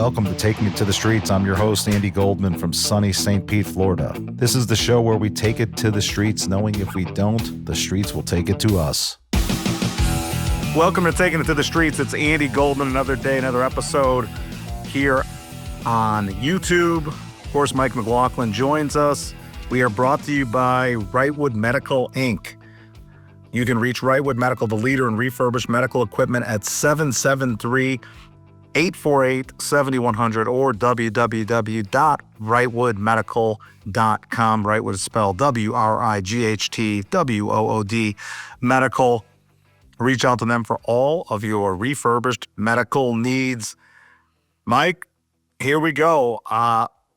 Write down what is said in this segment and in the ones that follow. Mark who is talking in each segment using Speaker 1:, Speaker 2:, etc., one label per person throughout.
Speaker 1: welcome to Taking It to the Streets. I'm your host, Andy Goldman from sunny St. Pete, Florida. This is the show where we take it to the streets, knowing if we don't, the streets will take it to us. Welcome to Taking It to the Streets. It's Andy Goldman, another day, another episode here on YouTube. Of course, Mike McLaughlin joins us. We are brought to you by Wrightwood Medical, Inc. You can reach Wrightwood Medical, the leader in refurbished medical equipment, at 773-848-7100 or www.wrightwoodmedical.com. Wrightwood is spelled W-R-I-G-H-T-W-O-O-D, medical. Reach out to them for all of your refurbished medical needs. Mike, here we go.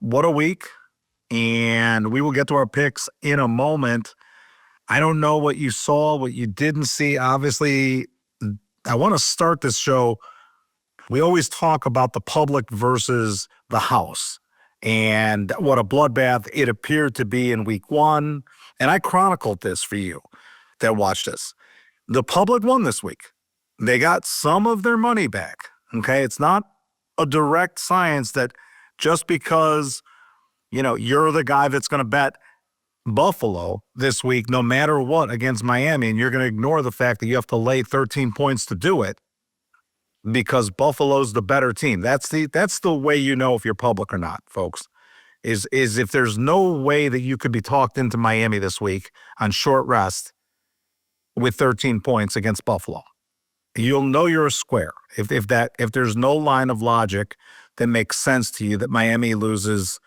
Speaker 1: What a week. And we will get to our picks in a moment. I don't know what you saw, what you didn't see. Obviously, I want to start this show. We always talk about the public versus the house and what a bloodbath it appeared to be in week one. And I chronicled this for you that watched this. The public won this week. They got some of their money back. Okay. It's not a direct science that just because, you're the guy that's going to bet Buffalo this week, no matter what, against Miami, and you're going to ignore the fact that you have to lay 13 points to do it because Buffalo's the better team. That's the way you know if you're public or not, folks, is if there's no way that you could be talked into Miami this week on short rest with 13 points against Buffalo. You'll know you're a square. If there's no line of logic that makes sense to you that Miami loses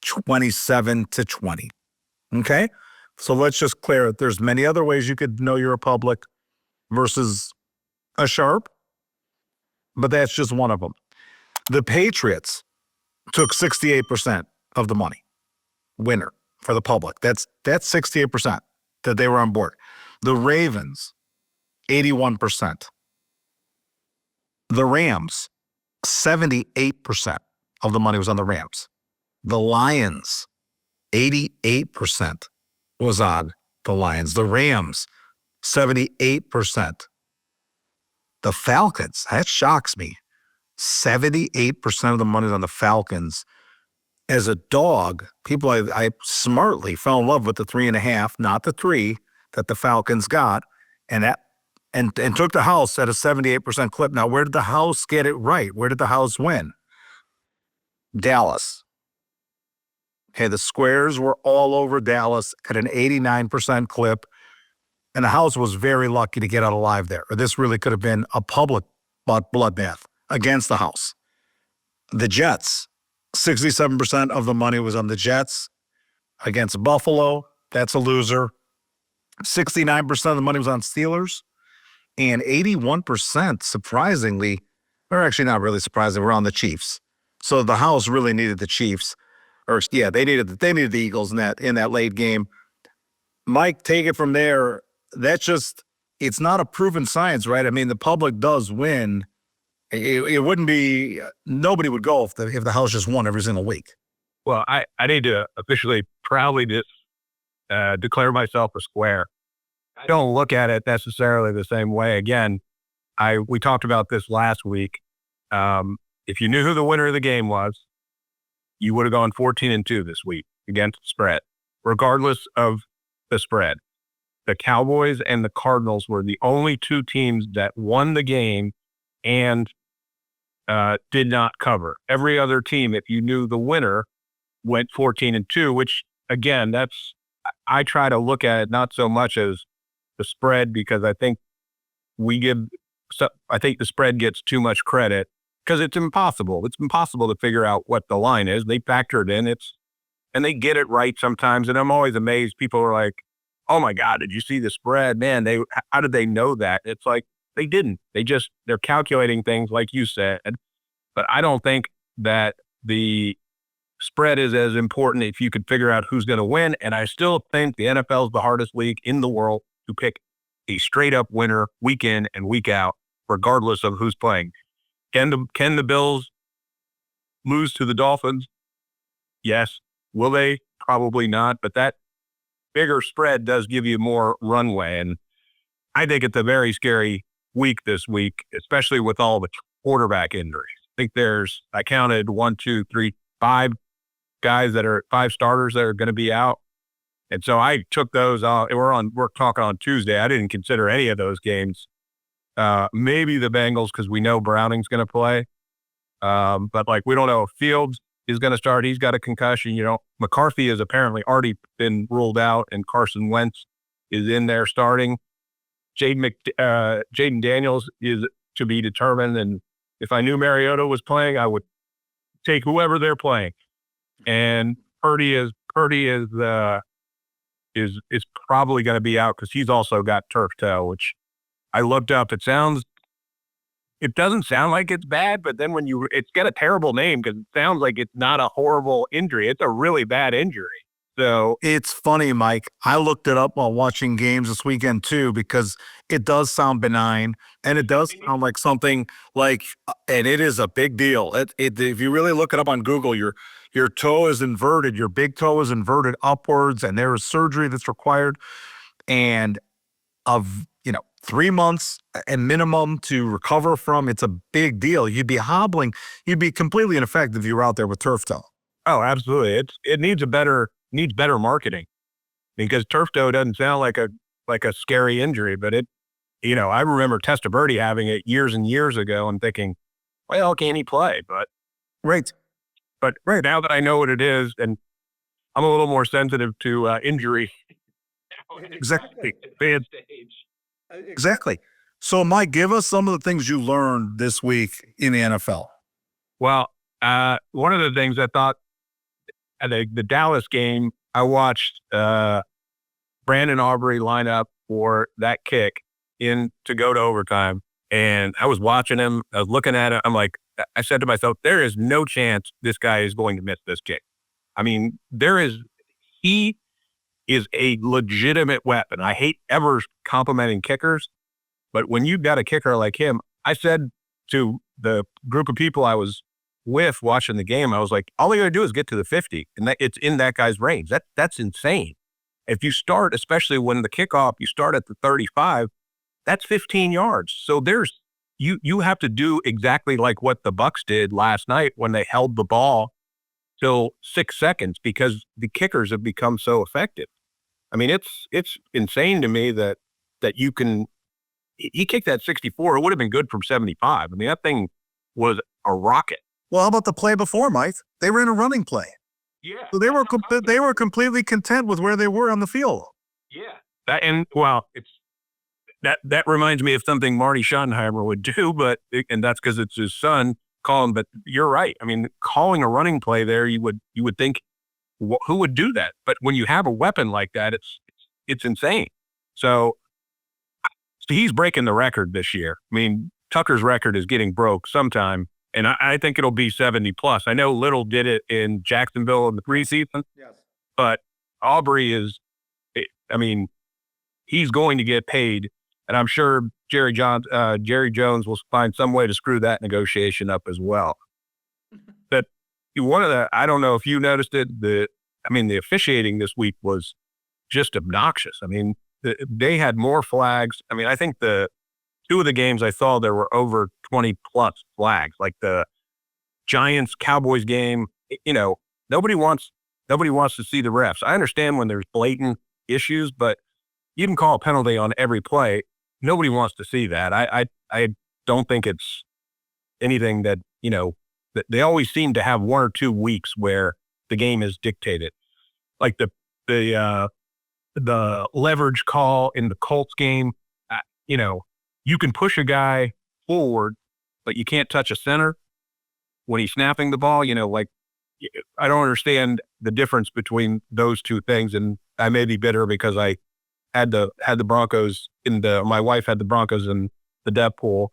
Speaker 1: 27-20. Okay, so let's just clear it. There's many other ways you could know you're a public versus a sharp, but that's just one of them. The Patriots took 68% of the money, winner for the public. That's 68% that they were on board. The Ravens, 81%. The Rams, 78% of the money was on the Rams. The Lions, 88% was on the Lions. The Rams, 78%. The Falcons, that shocks me. 78% of the money is on the Falcons. As a dog, people I smartly fell in love with the 3.5, not the 3 that the Falcons got, and took the house at a 78% clip. Now, where did the house get it right? Where did the house win? Dallas. Okay, the squares were all over Dallas at an 89% clip, and the house was very lucky to get out alive there. Or this really could have been a public bloodbath against the house. The Jets, 67% of the money was on the Jets against Buffalo. That's a loser. 69% of the money was on Steelers, and 81%, surprisingly, or actually not really surprising, were on the Chiefs. So the house really needed the Chiefs. They needed the Eagles in that late game. Mike, take it from there. It's not a proven science, right? I mean, the public does win. It wouldn't be, nobody would go if the house just won every single week.
Speaker 2: Well, I need to officially proudly declare myself a square. I don't look at it necessarily the same way. Again, we talked about this last week. If you knew who the winner of the game was, you would have gone 14-2 this week against the spread, regardless of the spread. The Cowboys and the Cardinals were the only two teams that won the game and did not cover. Every other team, if you knew the winner, went 14-2, which, again, I try to look at it not so much as the spread, because I think the spread gets too much credit. Because it's impossible. It's impossible to figure out what the line is. They factor it in. And they get it right sometimes. And I'm always amazed. People are like, "Oh my God, did you see the spread? Man, how did they know that?" It's like they didn't. They're calculating things like you said. But I don't think that the spread is as important if you could figure out who's going to win. And I still think the NFL is the hardest league in the world to pick a straight up winner week in and week out, regardless of who's playing. Can the Bills lose to the Dolphins? Yes. Will they? Probably not. But that bigger spread does give you more runway. And I think it's a very scary week this week, especially with all the quarterback injuries. think I counted 1, 2, 3, 5 guys five starters that are going to be out. And so I took those off. We're talking on Tuesday. I didn't consider any of those games. Maybe the Bengals, because we know Browning's going to play. But like, we don't know if Fields is going to start. He's got a concussion. McCarthy has apparently already been ruled out, and Carson Wentz is in there starting. Jaden Daniels is to be determined. And if I knew Mariota was playing, I would take whoever they're playing. And Purdy is probably going to be out because he's also got turf toe, which I looked up. It doesn't sound like it's bad, but then it's got a terrible name because it sounds like it's not a horrible injury. It's a really bad injury. So
Speaker 1: it's funny, Mike. I looked it up while watching games this weekend too, because it does sound benign and it does sound like something like, and it is a big deal. If you really look it up on Google, your toe is inverted, your big toe is inverted upwards, and there is surgery that's required, and of 3 months and minimum to recover from. It's a big deal. You'd be hobbling. You'd be completely ineffective if you were out there with turf toe.
Speaker 2: Oh, absolutely. It needs better marketing, because turf toe doesn't sound like a scary injury, but I remember Testaverde having it years and years ago and thinking, well, can he play? But
Speaker 1: right
Speaker 2: now that I know what it is, and I'm a little more sensitive to injury.
Speaker 1: Exactly. Exactly. So, Mike, give us some of the things you learned this week in the NFL.
Speaker 2: Well, one of the things I thought at the Dallas game, I watched Brandon Aubrey line up for that kick to go to overtime. And I was watching him. I was looking at it. I said to myself, there is no chance this guy is going to miss this kick. I mean, he is a legitimate weapon. I hate ever complimenting kickers, but when you've got a kicker like him, I said to the group of people I was with watching the game, I was like, all you got to do is get to the 50, and it's in that guy's range. That's insane. If you start, especially when the kickoff, you start at the 35, that's 15 yards. So you have to do exactly like what the Bucs did last night when they held the ball till 6 seconds, because the kickers have become so effective. I mean, it's insane to me that you can. He kicked that 64. It would have been good from 75. I mean, that thing was a rocket.
Speaker 1: Well, how about the play before, Mike? They were in a running play.
Speaker 2: Yeah.
Speaker 1: So they were completely content with where they were on the field.
Speaker 2: Yeah. That reminds me of something Marty Schottenheimer would do, and that's because it's his son calling. But you're right. I mean, calling a running play there, you would think, who would do that? But when you have a weapon like that, it's insane. So he's breaking the record this year. I mean, Tucker's record is getting broke sometime, and I think it'll be 70 plus. I know Little did it in Jacksonville in the preseason,
Speaker 1: yes,
Speaker 2: but Aubrey he's going to get paid, and I'm sure Jerry Jones will find some way to screw that negotiation up as well. But I don't know if you noticed it, the officiating this week was just obnoxious. I mean, they had more flags. I mean, I think the two of the games I saw, there were over 20 plus flags. Like the Giants Cowboys game, nobody wants to see the refs. I understand when there's blatant issues, but you can call a penalty on every play. Nobody wants to see that. I don't think it's anything that, they always seem to have 1 or 2 weeks where the game is dictated. Like the leverage call in the Colts game, you can push a guy forward, but you can't touch a center when he's snapping the ball. I don't understand the difference between those two things. And I may be bitter because I had the Broncos my wife had the Broncos in the depth pool.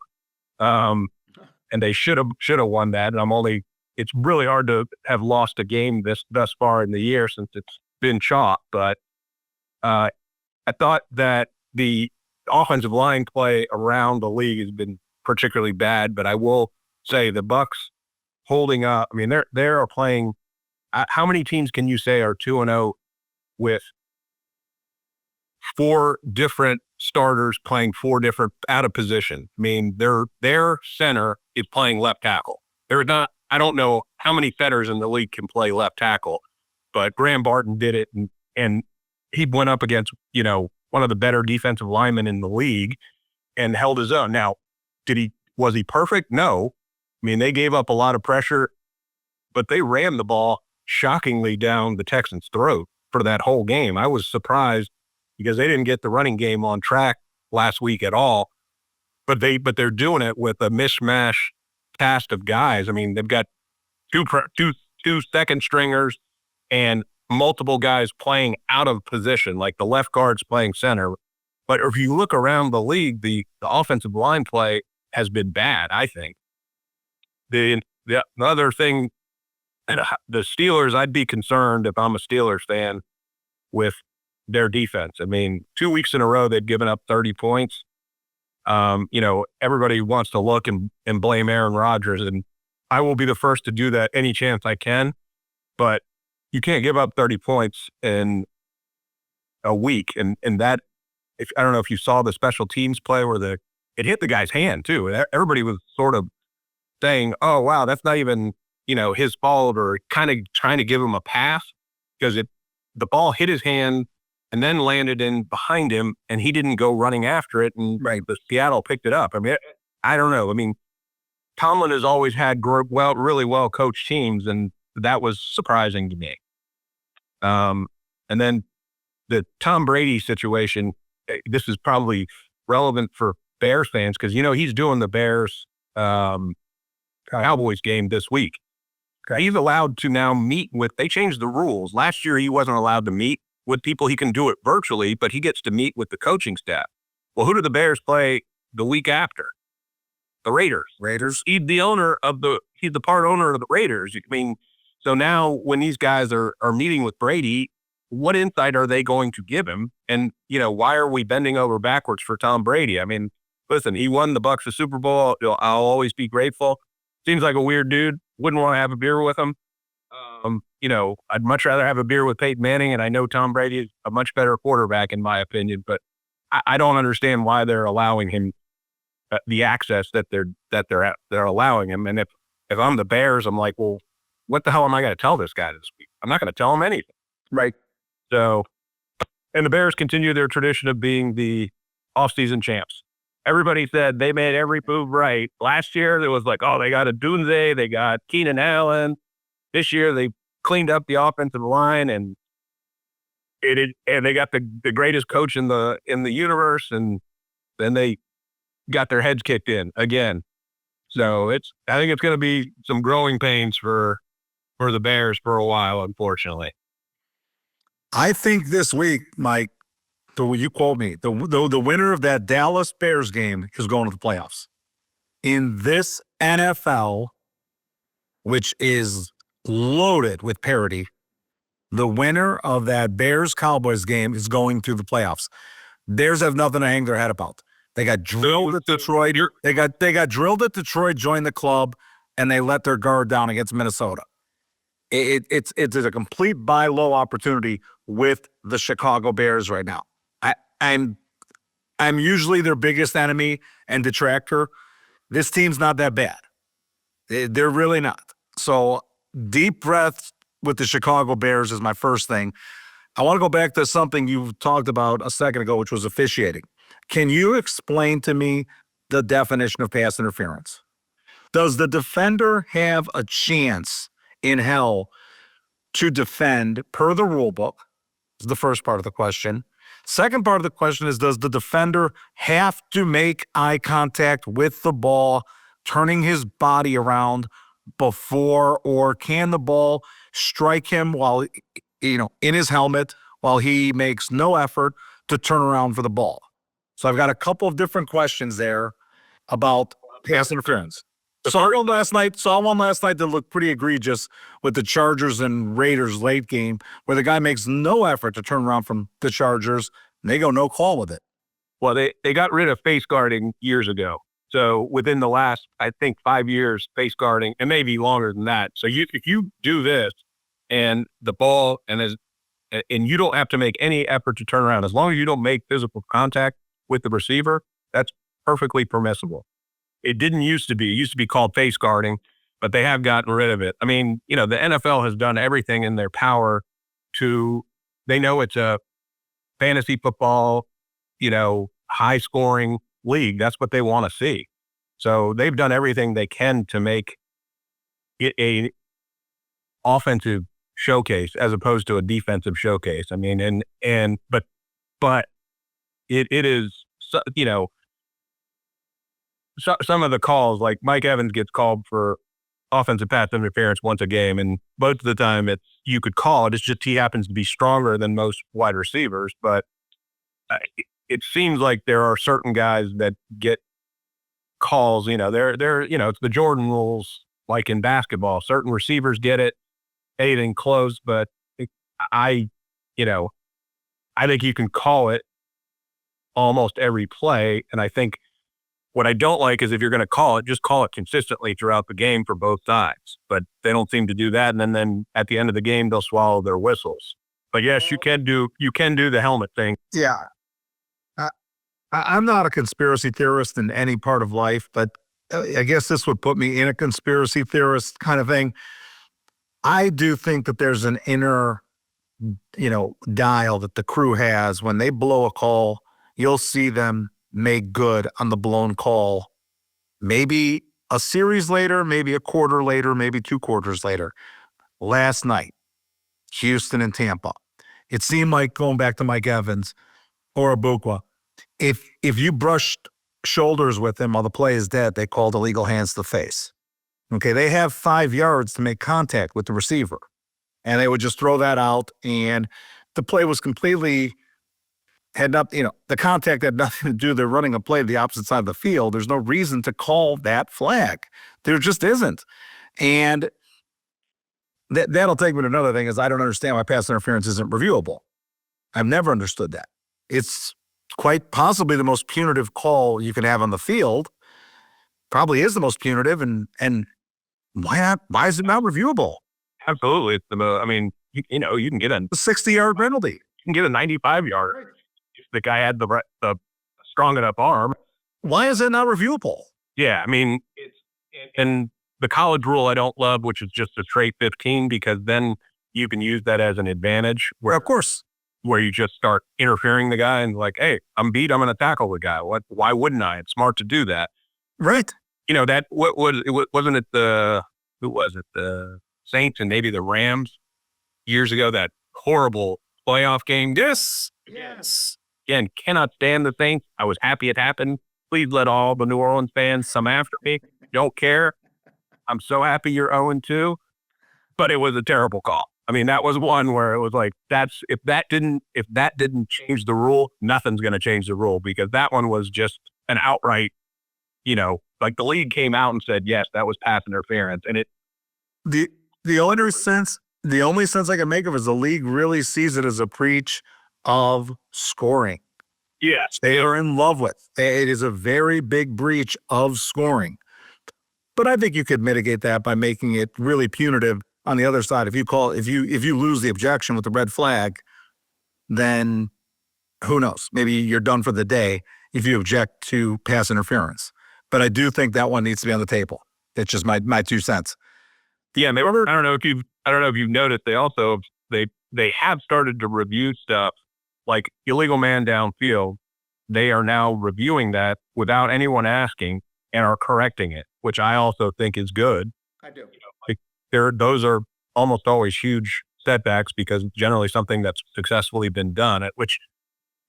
Speaker 2: And they should have won that. And it's really hard to have lost a game thus far in the year since it's been chalk. But I thought that the offensive line play around the league has been particularly bad. But I will say the Bucs holding up. I mean, they are playing. How many teams can you say are 2-0 with 4 different starters playing 4 different out of position? I mean, their center is playing left tackle. I don't know how many Fetters in the league can play left tackle, but Graham Barton did it, and he went up against, one of the better defensive linemen in the league and held his own. Now, was he perfect? No. I mean, they gave up a lot of pressure, but they ran the ball shockingly down the Texans' throat for that whole game. I was surprised because they didn't get the running game on track last week at all, but they're doing it with a mishmash cast of guys. I mean, they've got two second stringers and multiple guys playing out of position, like the left guard's playing center. But if you look around the league, the offensive line play has been bad, I think. The other thing, the Steelers, I'd be concerned if I'm a Steelers fan with their defense. I mean, 2 weeks in a row, they've given up 30 points. Everybody wants to look and blame Aaron Rodgers, and I will be the first to do that any chance I can. But you can't give up 30 points in a week. And that, I don't know if you saw the special teams play where it hit the guy's hand too. Everybody was sort of saying, oh, wow, that's not even, his fault, or kind of trying to give him a pass because the ball hit his hand and then landed in behind him, and he didn't go running after it, and the Seattle picked it up. I mean, I don't know. I mean, Tomlin has always had really well coached teams, and that was surprising to me. And then the Tom Brady situation, this is probably relevant for Bears fans because, he's doing the Bears Cowboys game this week. He's allowed to now meet they changed the rules. Last year, he wasn't allowed to meet with people. He can do it virtually, but he gets to meet with the coaching staff. Well, who do the Bears play the week after? The Raiders. He's the part owner of the Raiders. I mean, so now when these guys are meeting with Brady, what insight are they going to give him? And, why are we bending over backwards for Tom Brady? I mean, listen, he won the Bucs the Super Bowl. I'll always be grateful. Seems like a weird dude. Wouldn't want to have a beer with him. I'd much rather have a beer with Peyton Manning, and I know Tom Brady is a much better quarterback in my opinion, but I don't understand why they're allowing him the access that they're allowing him. And if I'm the Bears, I'm like, well, what the hell am I going to tell this guy this week? I'm not going to tell him anything.
Speaker 1: Right.
Speaker 2: So, and the Bears continue their tradition of being the offseason champs. Everybody said they made every move right. Last year, it was like, oh, they got a Dunze, they got Keenan Allen. This year, they cleaned up the offensive line, and they got the greatest coach in the universe, and then they got their heads kicked in again. So I think it's going to be some growing pains for the Bears for a while, unfortunately.
Speaker 1: I think this week, Mike, you quote me, the winner of that Dallas Bears game is going to the playoffs. In this NFL, which is loaded with parity, the winner of that Bears-Cowboys game is going to the playoffs. Bears have nothing to hang their head about. They got drilled at Detroit. They got drilled at Detroit, joined the club, and they let their guard down against Minnesota. It's a complete buy low opportunity with the Chicago Bears right now. I'm usually their biggest enemy and detractor. This team's not that bad. They're really not. So deep breaths with the Chicago Bears is my first thing. I want to go back to something you talked about a second ago, which was officiating. Can you explain to me the definition of pass interference? Does the defender have a chance in hell to defend per the rule book? Is the first part of the question. Second part of the question is, does the defender have to make eye contact with the ball, turning his body around before, or can the ball strike him while, in his helmet while he makes no effort to turn around for the ball? So I've got a couple of different questions there about pass interference. Saw one last night that looked pretty egregious with the Chargers and Raiders late game, where the guy makes no effort to turn around from the Chargers, and they go no call with it.
Speaker 2: Well, they got rid of face guarding years ago. So within the last, I think, 5 years, face guarding, and maybe longer than that. So if you do this and the ball and you don't have to make any effort to turn around, as long as you don't make physical contact with the receiver, that's perfectly permissible. It didn't used to be. It used to be called face guarding. but they have gotten rid of it. I mean, the NFL has done everything in their power they know it's a fantasy football, high scoring league. That's what they want to see. So they've done everything they can to make it a offensive showcase as opposed to a defensive showcase. I mean, but it is, some of the calls, like Mike Evans gets called for offensive pass interference once a game, and most of the time you could call it. It's just he happens to be stronger than most wide receivers. But it seems like there are certain guys that get calls. It's the Jordan rules, like in basketball. Certain receivers get it, anything close. But I think you can call it almost every play, and I think what I don't like is if you're going to call it, just call it consistently throughout the game for both sides. But they don't seem to do that, and then at the end of the game, they'll swallow their whistles. But yes, you can do the helmet thing.
Speaker 1: Yeah. I'm not a conspiracy theorist in any part of life, but I guess this would put me in a conspiracy theorist kind of thing. I do think that there's an inner, dial that the crew has. When they blow a call, you'll see them make good on the blown call. Maybe a series later, maybe a quarter later, maybe 2 quarters later. Last night, Houston and Tampa. It seemed like, going back to Mike Evans or Abukwa, if you brushed shoulders with him while the play is dead, they called illegal hands to the face. Okay, they have 5 yards to make contact with the receiver. And they would just throw that out, and the play was completely the contact had nothing to do. They're running a play to the opposite side of the field. There's no reason to call that flag. There just isn't. And that'll take me to another thing, is I don't understand why pass interference isn't reviewable. I've never understood that. It's quite possibly the most punitive call you can have on the field. Probably is the most punitive, and why not? Why is it not reviewable?
Speaker 2: Absolutely. It's the most, I mean, you can get a
Speaker 1: 60-yard penalty.
Speaker 2: You can get a 95-yard. If the guy had the strong enough arm.
Speaker 1: Why is it not reviewable?
Speaker 2: Yeah, I mean, and the college rule I don't love, which is just a straight 15, because then you can use that as an advantage.
Speaker 1: Of course.
Speaker 2: Where you just start interfering the guy and like, hey, I'm beat, I'm going to tackle the guy. Why wouldn't I? It's smart to do that.
Speaker 1: Right.
Speaker 2: Wasn't it who was it? The Saints and maybe the Rams years ago, that horrible playoff game.
Speaker 1: Yes.
Speaker 2: Again, cannot stand the Saints. I was happy it happened. Please let all the New Orleans fans come after me. Don't care. I'm so happy you're 0-2. But it was a terrible call. I mean, that was one where it was like, if that didn't change the rule, nothing's going to change the rule, because that one was just an outright, like the league came out and said, yes, that was pass interference. And
Speaker 1: the only sense I can make of it is the league really sees it as a breach of scoring.
Speaker 2: Yes.
Speaker 1: They are in love with. It is a very big breach of scoring. But I think you could mitigate that by making it really punitive on the other side. If you lose the objection with the red flag, then who knows? Maybe you're done for the day if you object to pass interference. But I do think that one needs to be on the table. It's just my 2 cents.
Speaker 2: Yeah, I don't know if you've noticed, they have started to review stuff like illegal man downfield. They are now reviewing that without anyone asking and are correcting it, which I also think is good.
Speaker 1: I do.
Speaker 2: Those are almost always huge setbacks, because it's generally something that's successfully been done, at which,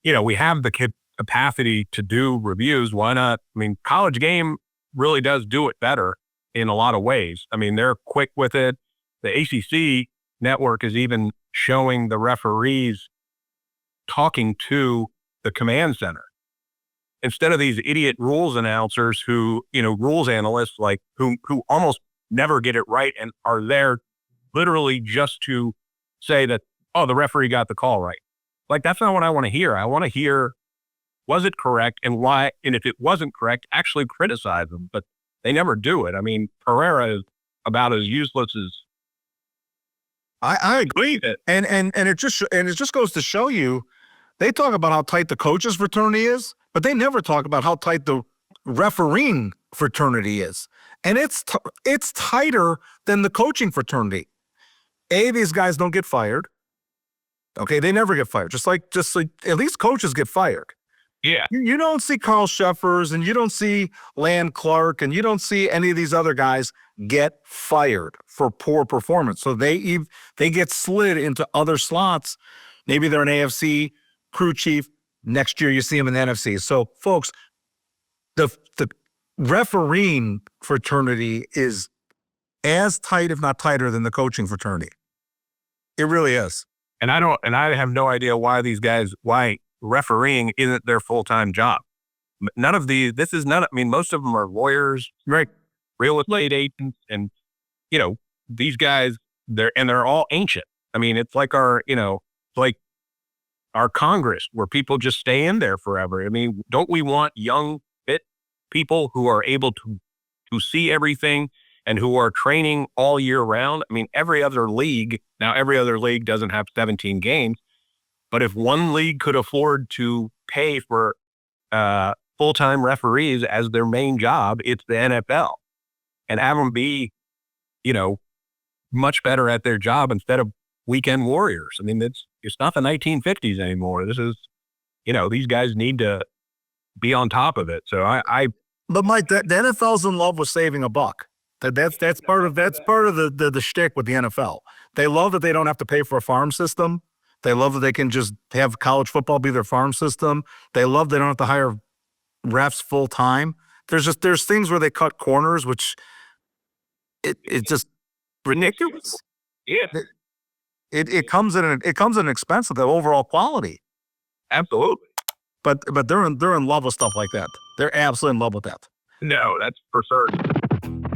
Speaker 2: we have the capacity to do reviews. Why not? I mean, College Game really does do it better in a lot of ways. I mean, they're quick with it. The ACC network is even showing the referees talking to the command center, instead of these idiot rules announcers rules analysts, like who almost never get it right and are there literally just to say that, oh, the referee got the call right. Like, that's not what I want to hear. I want to hear, was it correct, and why? And if it wasn't correct, actually criticize them. But they never do it. I mean, Pereira is about as useless as.
Speaker 1: I agree. And it just goes to show you, they talk about how tight the coaches fraternity is, but they never talk about how tight the refereeing fraternity is. And it's tighter than the coaching fraternity. These guys don't get fired. Okay, they never get fired. Just like at least coaches get fired.
Speaker 2: Yeah.
Speaker 1: You don't see Carl Sheffers and you don't see Land Clark and you don't see any of these other guys get fired for poor performance. So they get slid into other slots. Maybe they're an AFC crew chief. Next year you see them in the NFC. So folks, the refereeing fraternity is as tight, if not tighter, than the coaching fraternity. It really is.
Speaker 2: And I have no idea why refereeing isn't their full-time job. Most of them are lawyers,
Speaker 1: right?
Speaker 2: Real estate agents, and, these guys, they're all ancient. I mean, it's like our Congress where people just stay in there forever. I mean, don't we want young, fit people who are able to see everything and who are training all year round? I mean, every other league doesn't have 17 games, but if one league could afford to pay for full-time referees as their main job, it's the NFL, and have them be, much better at their job instead of weekend warriors. I mean, it's not the 1950s anymore. This is, these guys need to be on top of it. So
Speaker 1: But Mike, the NFL's in love with saving a buck. That's part of the shtick with the NFL. They love that they don't have to pay for a farm system. They love that they can just have college football be their farm system. They love they don't have to hire refs full time. There's things where they cut corners, which it's just ridiculous.
Speaker 2: Yeah,
Speaker 1: it comes at an expense of the overall quality.
Speaker 2: Absolutely.
Speaker 1: But they're in love with stuff like that. They're absolutely in love with that.
Speaker 2: No, that's for certain.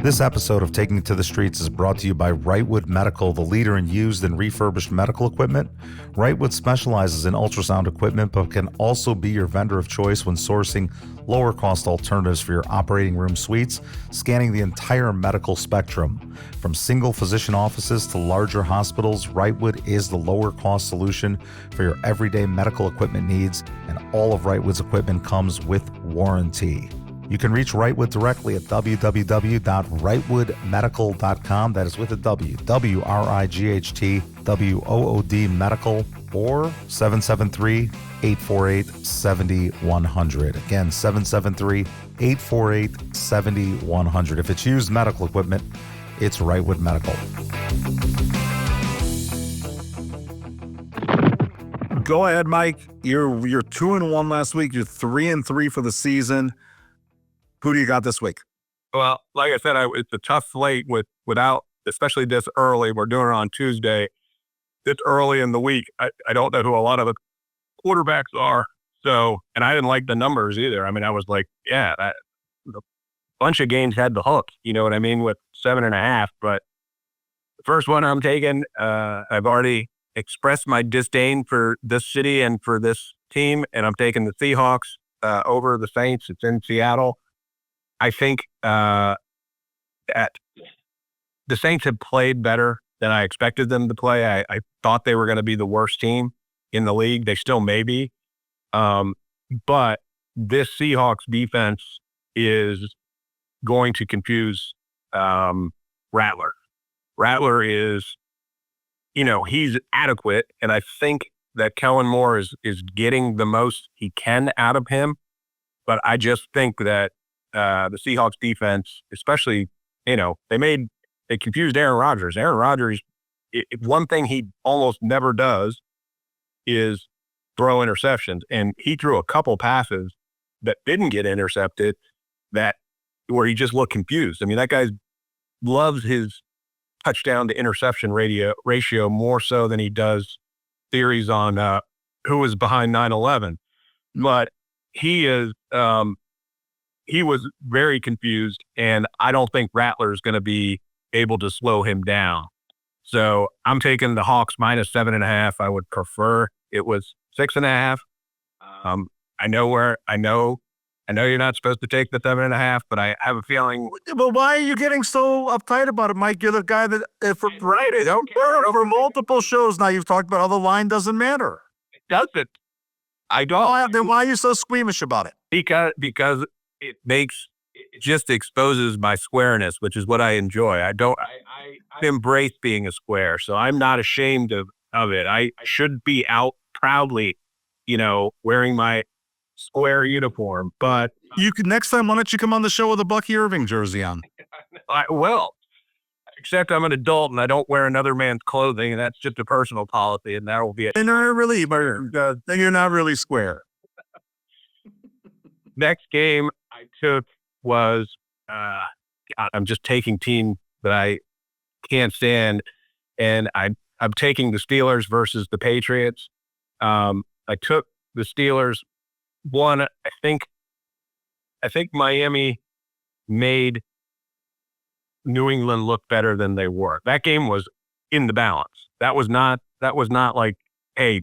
Speaker 3: This episode of Taking It to the Streets is brought to you by Wrightwood Medical, the leader in used and refurbished medical equipment. Wrightwood specializes in ultrasound equipment, but can also be your vendor of choice when sourcing lower cost alternatives for your operating room suites, scanning the entire medical spectrum. From single physician offices to larger hospitals, Wrightwood is the lower cost solution for your everyday medical equipment needs, and all of Wrightwood's equipment comes with warranty. You can reach Wrightwood directly at www.wrightwoodmedical.com. That is with a W, WRIGHTWOOD medical, or 773-848-7100. Again, 773-848-7100. If it's used medical equipment, it's Wrightwood Medical.
Speaker 1: Go ahead, Mike. You're 2-1 last week. You're 3-3 for the season. Who do you got this week?
Speaker 2: Well, like I said, it's a tough slate without, especially this early. We're doing it on Tuesday. This early in the week, I don't know who a lot of the quarterbacks are. So, and I didn't like the numbers either. I mean, I was like, yeah, a bunch of games had the hook. You know what I mean? With 7.5. But the first one I'm taking, I've already expressed my disdain for this city and for this team, and I'm taking the Seahawks over the Saints. It's in Seattle. I think that the Saints have played better than I expected them to play. I thought they were going to be the worst team in the league. They still may be. But this Seahawks defense is going to confuse Rattler. Rattler is, he's adequate, and I think that Kellen Moore is getting the most he can out of him. But I just think that the Seahawks defense, especially, they confused Aaron Rodgers. Aaron Rodgers, one thing he almost never does is throw interceptions. And he threw a couple passes that didn't get intercepted where he just looked confused. I mean, that guy loves his touchdown to interception ratio more so than he does theories on who was behind 9/11. But he is, he was very confused, and I don't think Rattler is going to be able to slow him down. So I'm taking the Hawks minus 7.5. I would prefer it was 6.5. I know you're not supposed to take the 7.5, but I have a feeling.
Speaker 1: But why are you getting so uptight about it, Mike? You're the guy that over multiple shows now you've talked about how the line doesn't matter.
Speaker 2: It doesn't. I don't.
Speaker 1: Then why are you so squeamish about it?
Speaker 2: Because it just exposes my squareness, which is what I enjoy. I embrace being a square, so I'm not ashamed of it. I should be out proudly, wearing my square uniform, but
Speaker 1: You could next time. Why don't you come on the show with a Bucky Irving jersey on?
Speaker 2: I will. Except I'm an adult and I don't wear another man's clothing, and that's just a personal policy, and that will be it.
Speaker 1: And then you're not really square.
Speaker 2: Next game I took was, God, I'm just taking team that I can't stand, and I'm taking the Steelers versus the Patriots. I took the Steelers. I think Miami made New England look better than they were. That game was in the balance. That was not like, hey,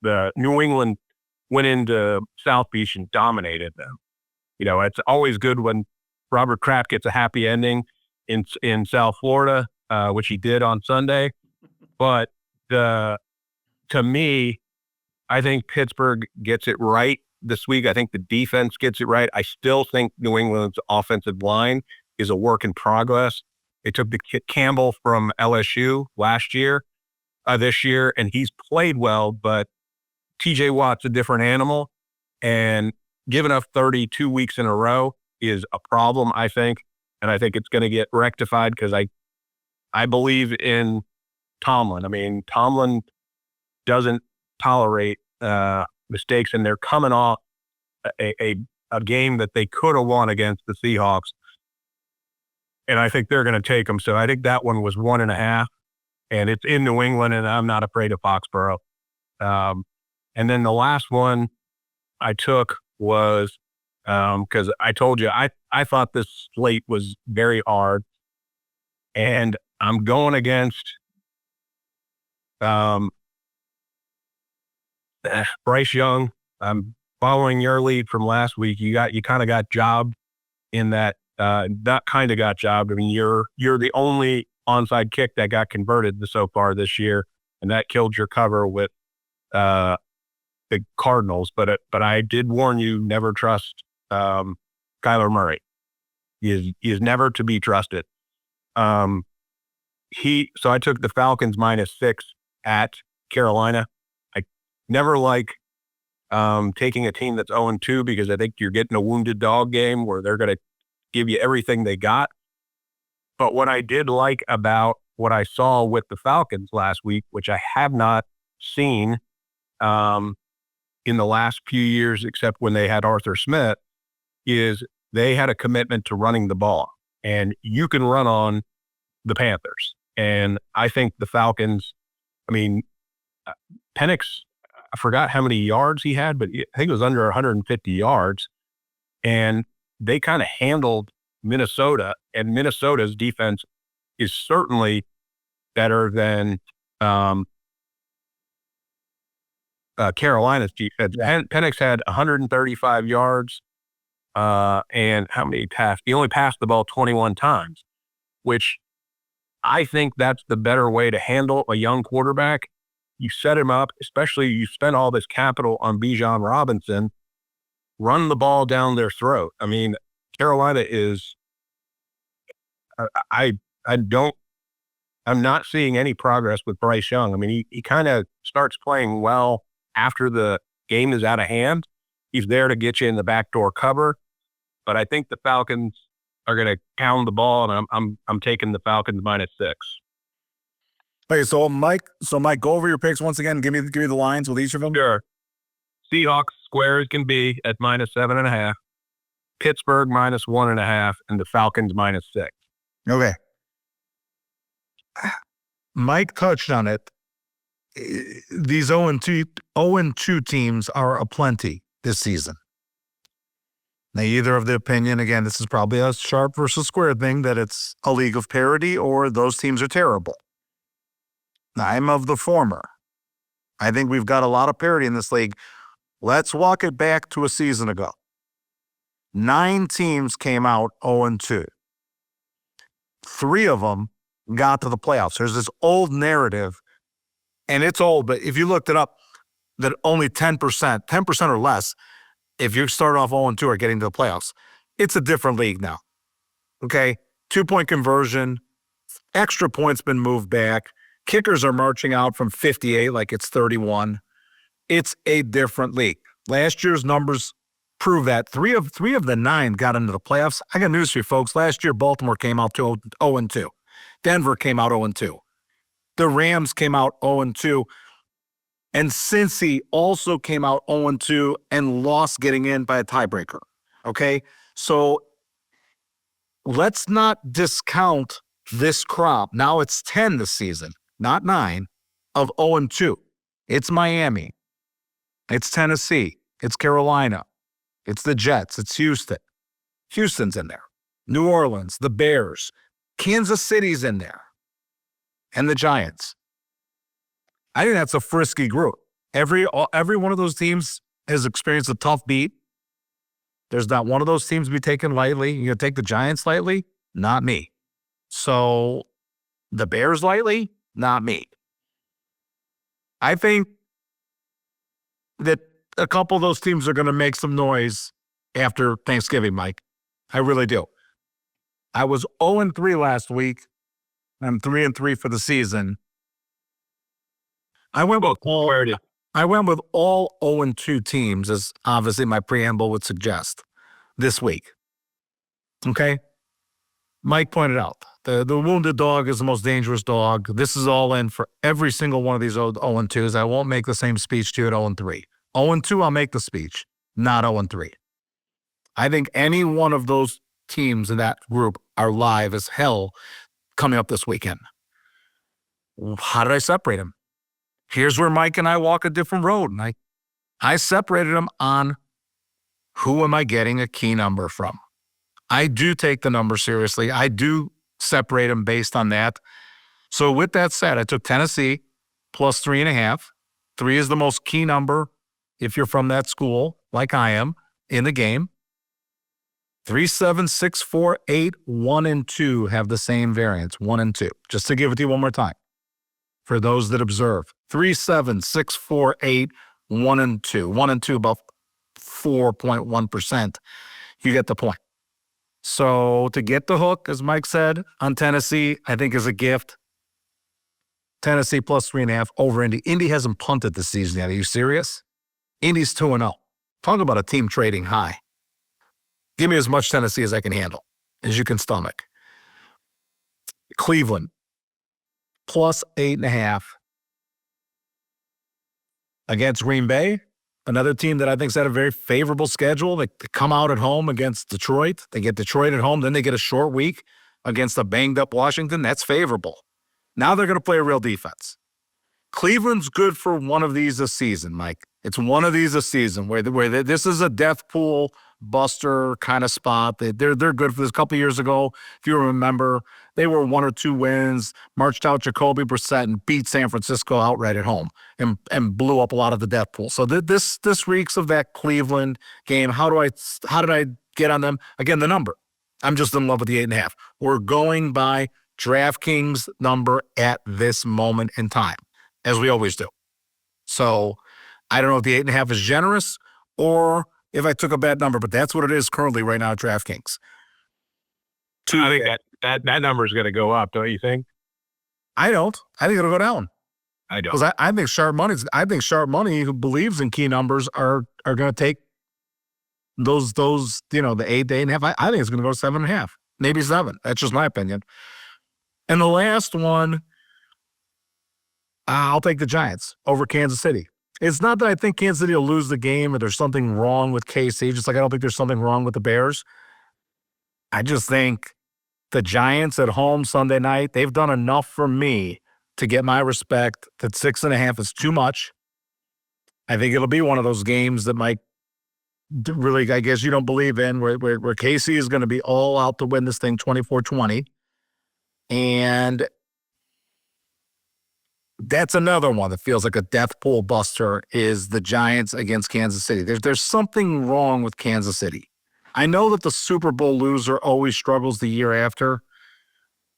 Speaker 2: the New England went into South Beach and dominated them. It's always good when Robert Kraft gets a happy ending in South Florida, which he did on Sunday. But to me, I think Pittsburgh gets it right this week. I think the defense gets it right. I still think New England's offensive line is a work in progress. They took the kid Campbell from LSU this year, and he's played well, but TJ Watt's a different animal, and giving up 32 weeks in a row is a problem, I think. And I think it's going to get rectified because I believe in Tomlin. I mean, Tomlin doesn't tolerate mistakes, and they're coming off a game that they could have won against the Seahawks. And I think they're going to take them. So I think that one was 1.5, and it's in New England, and I'm not afraid of Foxborough. And then the last one I took was, because I told you, I thought this slate was very hard, and I'm going against Bryce Young. I'm following your lead from last week. You kind of got jobbed in that. Not kind of got jobbed. I mean, you're the only onside kick that got converted so far this year, and that killed your cover with the Cardinals. But I did warn you, never trust Kyler Murray. He is never to be trusted. So I took the Falcons -6 at Carolina. I never like taking a team that's 0-2 because I think you're getting a wounded dog game where they're going to give you everything they got. But what I did like about what I saw with the Falcons last week, which I have not seen in the last few years, except when they had Arthur Smith, is they had a commitment to running the ball. And you can run on the Panthers. And I think the Falcons, I mean, Penix, I forgot how many yards he had, but I think it was under 150 yards. And they kind of handled Minnesota, and Minnesota's defense is certainly better than Carolina's defense. Penix had 135 yards, and how many passed? He only passed the ball 21 times, which I think that's the better way to handle a young quarterback. You set him up, especially you spend all this capital on Bijan Robinson, run the ball down their throat. I mean, Carolina is, I'm not seeing any progress with Bryce Young. I mean, he kind of starts playing well after the game is out of hand. He's there to get you in the backdoor cover, but I think the Falcons are going to pound the ball, and I'm taking the Falcons -6.
Speaker 1: Okay, so Mike, go over your picks once again. Give me the lines with each of them.
Speaker 2: Sure. Seahawks square as can be at -7.5. Pittsburgh -1.5, and the Falcons -6.
Speaker 1: Okay. Mike touched on it. These 0-2 teams are aplenty this season. Now, either of the opinion, again, this is probably a sharp versus square thing, that it's a league of parity or those teams are terrible. I'm of the former. I think we've got a lot of parity in this league. Let's walk it back to a season ago. 9 teams came out 0-2. 3 of them got to the playoffs. There's this old narrative, and it's old, but if you looked it up, that only 10% or less, if you start off 0-2, are getting to the playoffs. it's a different league now. Okay? 2-point conversion, extra points been moved back. Kickers are marching out from 58 like it's 31. It's a different league. Last year's numbers prove that. Three of the 9 got into the playoffs. I got news for you, folks. Last year, Baltimore came out to 0-2. Denver came out 0-2. The Rams came out 0-2. And Cincy also came out 0-2 and lost getting in by a tiebreaker. Okay? So let's not discount this crop. Now it's 10 this season, not 9, of 0-2. It's Miami. It's Tennessee. It's Carolina. It's the Jets. It's Houston. Houston's in there. New Orleans, the Bears. Kansas City's in there. And the Giants. I think that's a frisky group. Every one of those teams has experienced a tough beat. There's not one of those teams to be taken lightly. You gonna take the Giants lightly? Not me. So the Bears lightly? Not me. I think that a couple of those teams are going to make some noise after Thanksgiving, Mike. I really do. I was 0-3 last week. I'm 3-3 for the season. I went with all 0-2 teams, as obviously my preamble would suggest, this week. Okay? Mike pointed out, the wounded dog is the most dangerous dog. This is all in for every single one of these 0-2s. I won't make the same speech to you at 0-3. 0-2, I'll make the speech, not 0-3. I think any one of those teams in that group are live as hell coming up this weekend. How did I separate them? Here's where Mike and I walk a different road. And I separated them on who am I getting a key number from. I do take the number seriously. I do separate them based on that. So with that said, I took Tennessee plus 3.5. 3 is the most key number if you're from that school, like I am, in the game. 3, 7, 6, 4, 8, 1, and 2 have the same variance, 1 and 2. Just to give it to you one more time. For those that observe, 3, 7, 6, 4, 8, 1, and 2. 1 and 2 about 4.1%. You get the point. So to get the hook, as Mike said, on Tennessee, I think is a gift. Tennessee plus 3.5 over Indy. Indy hasn't punted this season yet. Are you serious? Indy's 2-0. Talk about a team trading high. Give me as much Tennessee as I can handle, as you can stomach. Cleveland, plus 8.5 against Green Bay, another team that I think's had a very favorable schedule. They come out at home against Detroit. They get Detroit at home. Then they get a short week against a banged-up Washington. That's favorable. Now they're going to play a real defense. Cleveland's good for one of these a season, Mike. It's one of these a season where this is a death pool buster kind of spot. They're good for this. A couple of years ago, if you remember, they were 1 or 2 wins, marched out Jacoby Brissett and beat San Francisco outright at home and blew up a lot of the death pool. So this reeks of that Cleveland game. How did I get on them? Again, the number. I'm just in love with the 8.5. We're going by DraftKings number at this moment in time, as we always do. So I don't know if the 8.5 is generous or if I took a bad number, but that's what it is currently right now at DraftKings.
Speaker 2: I think that number is going to go up, don't you think?
Speaker 1: I don't. I think it'll go down.
Speaker 2: I don't.
Speaker 1: Because I think sharp money who believes in key numbers are going to take those the 8.5. I think it's going to go 7.5, maybe 7. That's just my opinion. And the last one, I'll take the Giants over Kansas City. It's not that I think Kansas City will lose the game or there's something wrong with KC, just like I don't think there's something wrong with the Bears. I just think the Giants at home Sunday night, they've done enough for me to get my respect that 6.5 is too much. I think it'll be one of those games that might really, I guess you don't believe in, where KC is going to be all out to win this thing 24-20. And that's another one that feels like a death pool buster is the Giants against Kansas City. There's something wrong with Kansas City. I know that the Super Bowl loser always struggles the year after.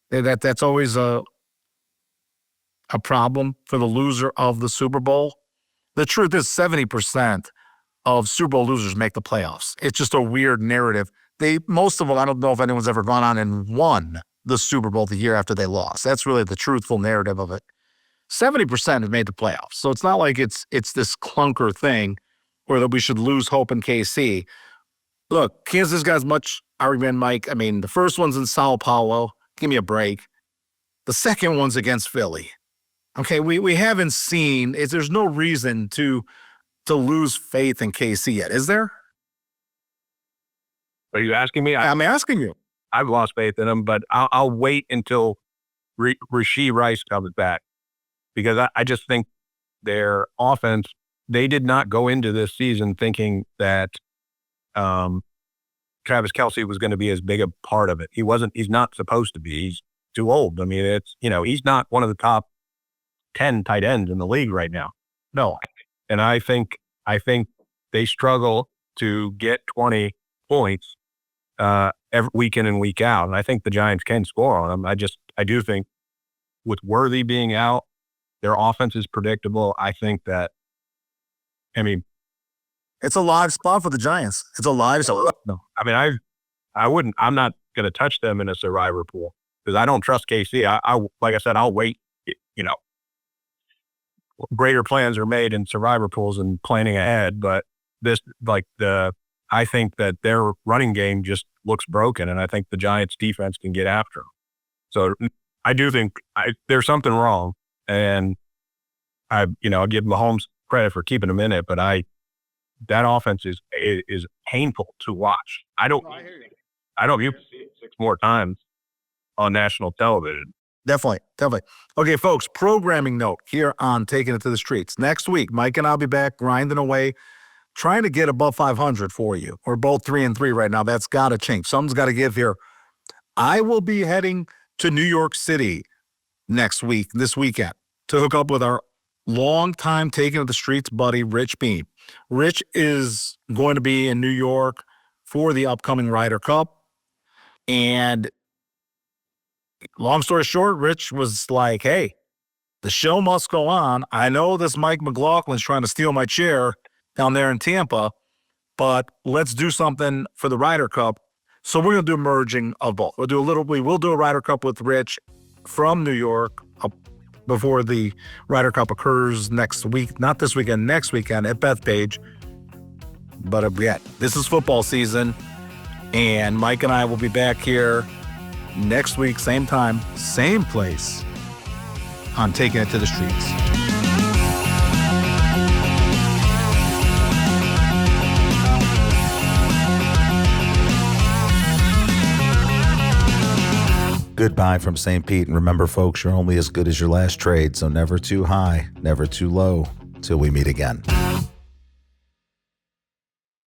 Speaker 1: That's always a problem for the loser of the Super Bowl. The truth is 70% of Super Bowl losers make the playoffs. It's just a weird narrative most of them, I don't know if anyone's ever gone on and won the Super Bowl the year after they lost. That's really the truthful narrative of it. 70% have made the playoffs. So it's not like it's this clunker thing or that we should lose hope in KC. Look, Kansas got as much argument, Mike. I mean, the first one's in Sao Paulo. Give me a break. The second one's against Philly. Okay, we haven't seen, there's no reason to lose faith in KC yet, is there?
Speaker 2: Are you asking me?
Speaker 1: I'm asking you.
Speaker 2: I've lost faith in them, but I'll wait until Rashee Rice comes back because I just think their offense, they did not go into this season thinking that Travis Kelce was going to be as big a part of it. He's not supposed to be. He's too old. I mean, he's not one of the top 10 tight ends in the league right now. No. And I think they struggle to get 20 points every week in and week out. And I think the Giants can score on them. I do think with Worthy being out, their offense is predictable. I think that,
Speaker 1: it's a live spot for the Giants. It's a live spot.
Speaker 2: No. I mean, I'm not going to touch them in a survivor pool because I don't trust KC. Like I said, I'll wait, greater plans are made in survivor pools and planning ahead, but I think that their running game just looks broken, and I think the Giants' defense can get after them. So I do think there's something wrong, and I'll give Mahomes credit for keeping them in it, but that offense is painful to watch. I don't even see it 6 more times on national television.
Speaker 1: Definitely. Okay, folks, programming note here on Taking It to the Streets. Next week, Mike and I'll be back grinding away, trying to get above 500 for you. We're both 3-3 right now. That's got to change. Something's got to give here. I will be heading to New York City this weekend, to hook up with our longtime Taking It to the Streets buddy, Rich Beam. Rich is going to be in New York for the upcoming Ryder Cup. And long story short, Rich was like, hey, the show must go on. I know this Mike McLaughlin's trying to steal my chair down there in Tampa, but let's do something for the Ryder Cup. So we're going to do a merging of both. We will do a Ryder Cup with Rich from New York before the Ryder Cup occurs next week. Not this weekend, next weekend at Bethpage. But this is football season, and Mike and I will be back here next week, same time, same place, on Taking It to the Streets.
Speaker 3: Goodbye from St. Pete. And remember, folks, you're only as good as your last trade, so never too high, never too low, till we meet again.